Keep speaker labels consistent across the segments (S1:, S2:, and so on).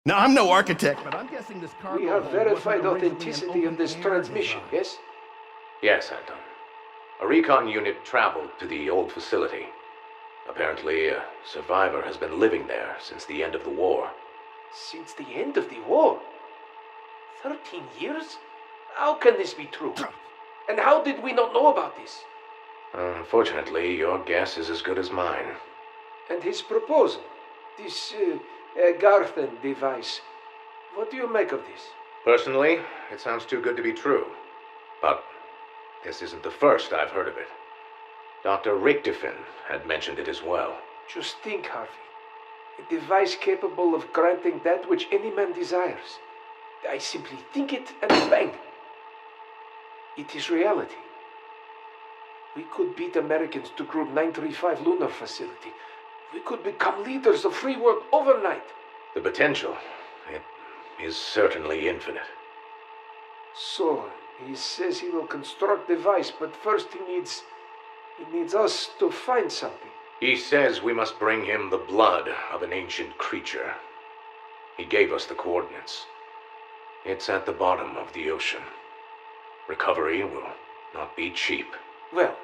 S1: Now, I'm no architect, but I'm guessing this cargo
S2: We have
S1: hold
S2: verified
S1: wasn't originally an
S2: authenticity of this
S1: open-air
S2: transmission,
S1: design.
S2: yes?
S3: Yes, Anton. A recon unit traveled to the old facility. Apparently, a survivor has been living there since the end of the war.
S2: Since the end of the war? 13 years? How can this be true? And how did we not know about this?
S3: Unfortunately, your guess is as good as mine.
S2: And his proposal, this Garthen device, what do you make of this?
S3: Personally, it sounds too good to be true. But this isn't the first I've heard of it. Dr. Richtofen had mentioned it as well.
S2: Just think, Harvey. A device capable of granting that which any man desires. I simply think it and bang. It is reality. We could beat Americans to Group 935 lunar facility. We could become leaders of free world overnight.
S3: The potential, it is certainly infinite.
S2: So, he says he will construct a device, but first he needs us to find something.
S3: He says we must bring him the blood of an ancient creature. He gave us the coordinates. It's at the bottom of the ocean. Recovery will not be cheap.
S2: Well,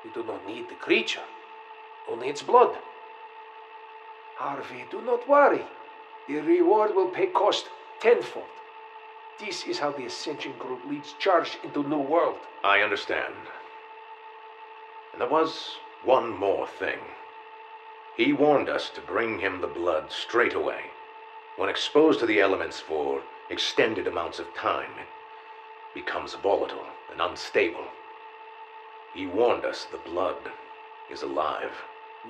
S2: we do not need the creature, only its blood. Harvey, do not worry. The reward will pay cost tenfold. This is how the Ascension group leads charge into New World.
S3: I understand. And there was one more thing. He warned us to bring him the blood straight away. When exposed to the elements for extended amounts of time, it becomes volatile and unstable. He warned us the blood is alive.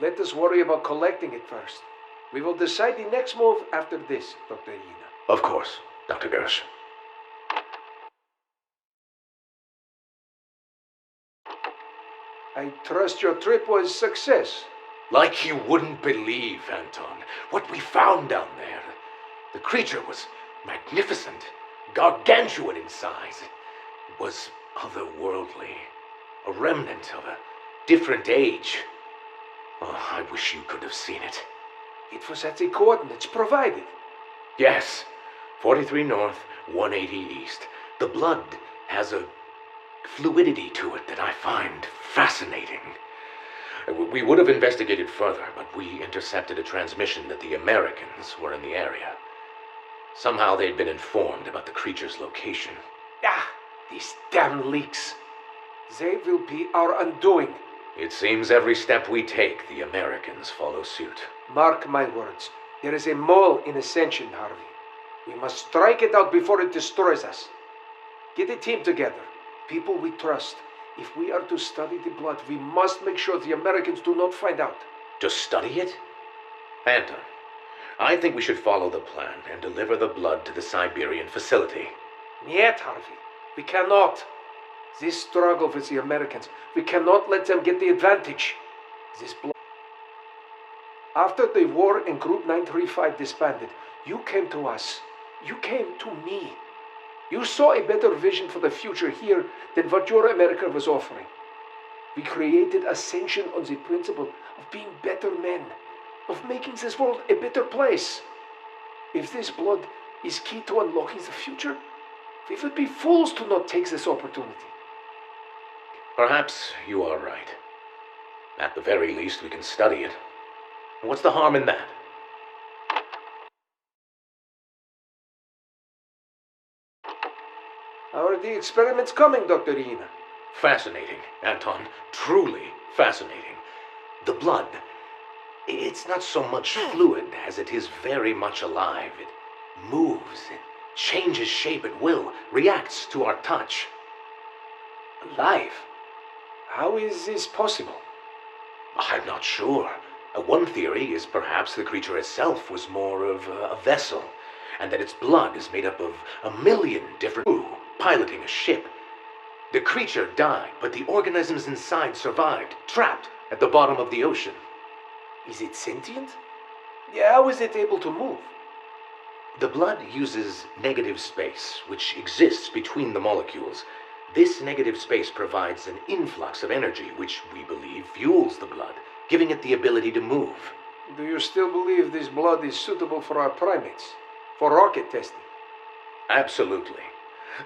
S2: Let us worry about collecting it first. We will decide the next move after this, Dr. Ina.
S3: Of course, Dr. Gersh.
S2: I trust your trip was a success.
S3: Like you wouldn't believe, Anton, what we found down there. The creature was magnificent, gargantuan in size. It was otherworldly, a remnant of a different age. Oh, I wish you could have seen it.
S2: It was at the coordinates provided.
S3: Yes, 43 north, 180 east. The blood has a fluidity to it that I find fascinating. We would have investigated further, but we intercepted a transmission that the Americans were in the area. Somehow they'd been informed about the creature's location.
S2: Ah, these damn leaks. They will be our undoing.
S3: It seems every step we take, the Americans follow suit.
S2: Mark my words. There is a mole in Ascension, Harvey. We must strike it out before it destroys us. Get a team together. People we trust. If we are to study the blood, we must make sure the Americans do not find out.
S3: To study it? Anton, I think we should follow the plan and deliver the blood to the Siberian facility.
S2: Yet, Harvey. We cannot. This struggle with the Americans, we cannot let them get the advantage. This blood. After the war and Group 935 disbanded, you came to us. You came to me. You saw a better vision for the future here than what your America was offering. We created Ascension on the principle of being better men, of making this world a better place. If this blood is key to unlocking the future, we would be fools to not take this opportunity.
S3: Perhaps you are right. At the very least, we can study it. What's the harm in that?
S2: How are the experiments coming, Dr. Ina?
S3: Fascinating, Anton. Truly fascinating. The blood, it's not so much fluid as it is very much alive. It moves, it changes shape at will, reacts to our touch.
S2: Alive? How is this possible?
S3: I'm not sure. One theory is perhaps the creature itself was more of a vessel, and that its blood is made up of a million different crew piloting a ship. The creature died, but the organisms inside survived, trapped at the bottom of the ocean.
S2: Is it sentient? Yeah, how is it able to move?
S3: The blood uses negative space, which exists between the molecules. This negative space provides an influx of energy, which we believe fuels the blood, giving it the ability to move.
S2: Do you still believe this blood is suitable for our primates? For rocket testing.
S3: Absolutely.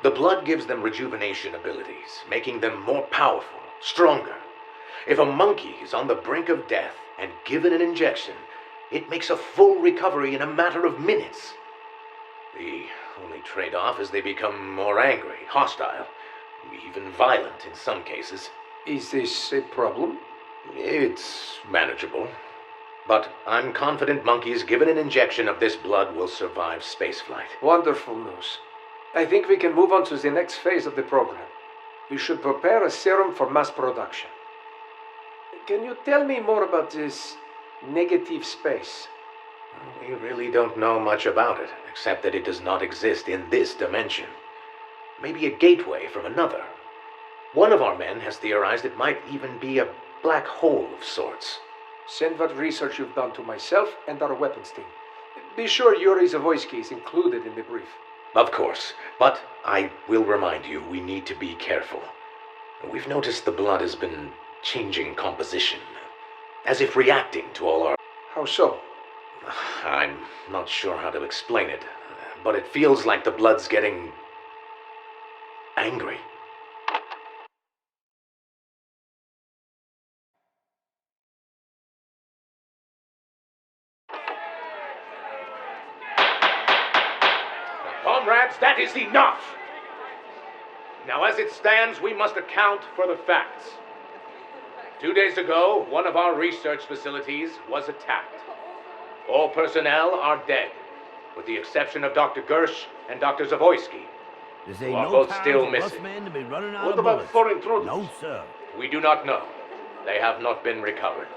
S3: The blood gives them rejuvenation abilities, making them more powerful, stronger. If a monkey is on the brink of death and given an injection, it makes a full recovery in a matter of minutes. The only trade-off is they become more angry, hostile, even violent in some cases.
S2: Is this a problem?
S3: It's manageable. But I'm confident monkeys given an injection of this blood will survive spaceflight.
S2: Wonderful news. I think we can move on to the next phase of the program. We should prepare a serum for mass production. Can you tell me more about this negative space?
S3: We really don't know much about it, except that it does not exist in this dimension. Maybe a gateway from another. One of our men has theorized it might even be a black hole of sorts.
S2: Send what research you've done to myself and our weapons team. Be sure Yuri Zavoyski is included in the brief.
S3: Of course, but I will remind you we need to be careful. We've noticed the blood has been changing composition, as if reacting to all our...
S2: How so?
S3: I'm not sure how to explain it, but it feels like the blood's getting... angry. Comrades, that is enough! Now, as it stands, we must account for the facts. 2 days ago, one of our research facilities was attacked. All personnel are dead, with the exception of Dr. Gersh and Dr. Zavoyski, who are both still missing.
S1: What about foreign intruders?
S4: No, sir.
S3: We do not know. They have not been recovered.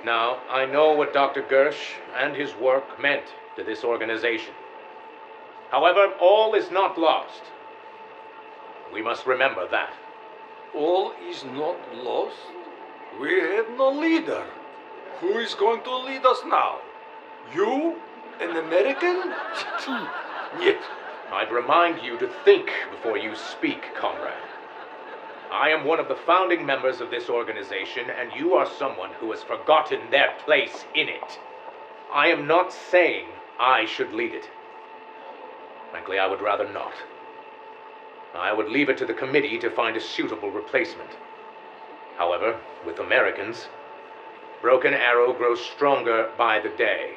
S3: Now, I know what Dr. Gersh and his work meant to this organization. However, all is not lost. We must remember that.
S5: All is not lost. We have no leader. Who is going to lead us now? You? An American? Yes.
S3: I'd remind you to think before you speak, comrade. I am one of the founding members of this organization, and you are someone who has forgotten their place in it. I am not saying I should lead it. Frankly, I would rather not. I would leave it to the committee to find a suitable replacement. However, with Americans, Broken Arrow grows stronger by the day.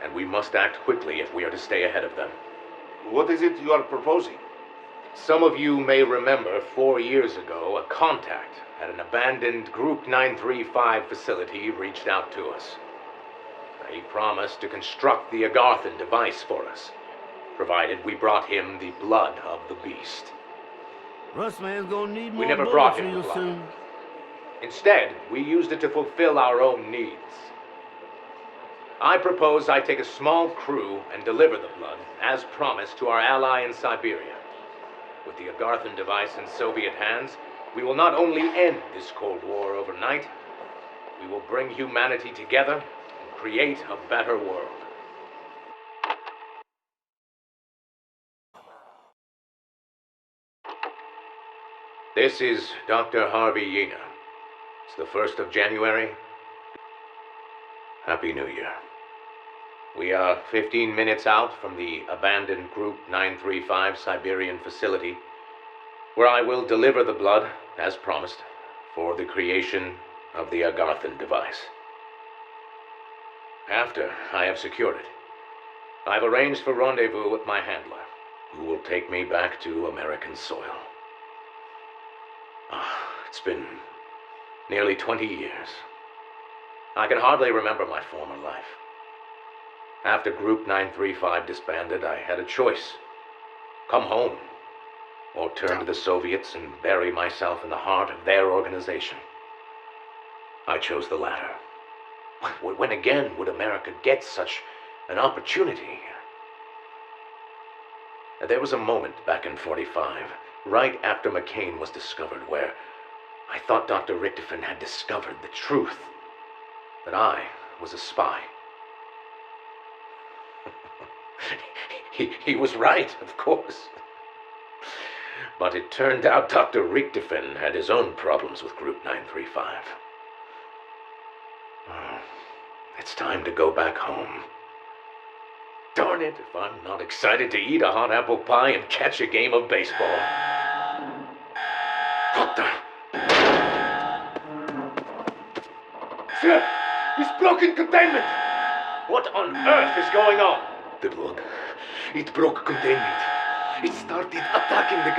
S3: And we must act quickly if we are to stay ahead of them.
S1: What is it you are proposing?
S3: Some of you may remember 4 years ago, a contact at an abandoned Group 935 facility reached out to us. He promised to construct the Agarthan device for us, provided we brought him the blood of the beast.
S4: Russ man's gonna need more
S3: We never
S4: bullets
S3: brought him
S4: real
S3: the blood.
S4: soon.
S3: Instead, we used it to fulfill our own needs. I propose I take a small crew and deliver the blood, as promised, to our ally in Siberia. With the Agarthan device in Soviet hands, we will not only end this Cold War overnight, we will bring humanity together and create a better world. This is Dr. Harvey Yena. It's the 1st of January. Happy New Year. We are 15 minutes out from the abandoned Group 935 Siberian facility, where I will deliver the blood, as promised, for the creation of the Agarthan device. After I have secured it, I've arranged for rendezvous with my handler, who will take me back to American soil. It's been nearly 20 years. I can hardly remember my former life. After Group 935 disbanded, I had a choice. Come home, or turn to the Soviets and bury myself in the heart of their organization. I chose the latter. When again would America get such an opportunity? There was a moment back in 45, right after McCain was discovered, where I thought Dr. Richtofen had discovered the truth, that I was a spy. He was right, of course. But it turned out Dr. Richtofen had his own problems with Group 935. It's time to go back home. Darn it, if I'm not excited to eat a hot apple pie and catch a game of baseball. What the? Sir, he's broken containment! What on earth is going on?
S5: The blood. It broke containment. It started attacking the